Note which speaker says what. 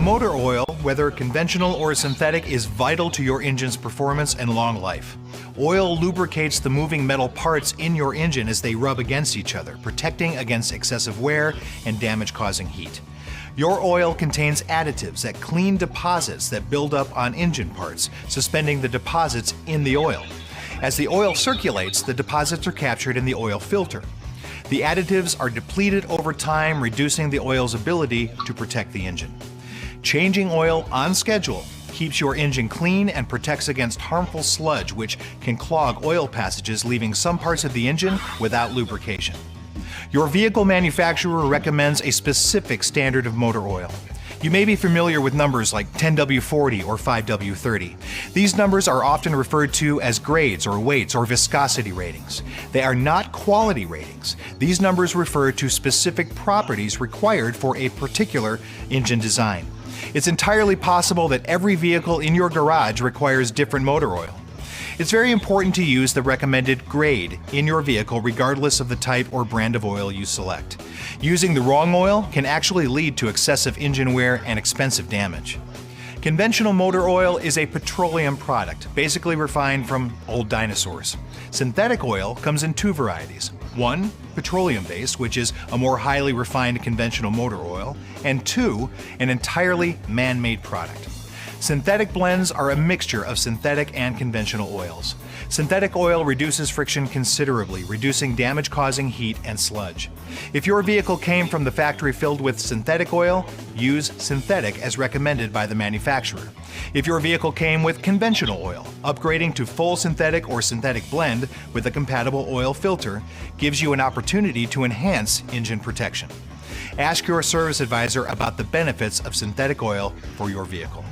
Speaker 1: Motor oil, whether conventional or synthetic, is vital to your engine's performance and long life. Oil lubricates the moving metal parts in your engine as they rub against each other, protecting against excessive wear and damage-causing heat. Your oil contains additives that clean deposits that build up on engine parts, suspending the deposits in the oil. As the oil circulates, the deposits are captured in the oil filter. The additives are depleted over time, reducing the oil's ability to protect the engine. Changing oil on schedule keeps your engine clean and protects against harmful sludge, which can clog oil passages, leaving some parts of the engine without lubrication. Your vehicle manufacturer recommends a specific standard of motor oil. You may be familiar with numbers like 10W40 or 5W30. These numbers are often referred to as grades or weights or viscosity ratings. They are not quality ratings. These numbers refer to specific properties required for a particular engine design. It's entirely possible that every vehicle in your garage requires different motor oil. It's very important to use the recommended grade in your vehicle regardless of the type or brand of oil you select. Using the wrong oil can actually lead to excessive engine wear and expensive damage. Conventional motor oil is a petroleum product, basically refined from old dinosaurs. Synthetic oil comes in two varieties. One, petroleum-based, which is a more highly refined conventional motor oil, and two, an entirely man-made product. Synthetic blends are a mixture of synthetic and conventional oils. Synthetic oil reduces friction considerably, reducing damage-causing heat and sludge. If your vehicle came from the factory filled with synthetic oil, use synthetic as recommended by the manufacturer. If your vehicle came with conventional oil, upgrading to full synthetic or synthetic blend with a compatible oil filter gives you an opportunity to enhance engine protection. Ask your service advisor about the benefits of synthetic oil for your vehicle.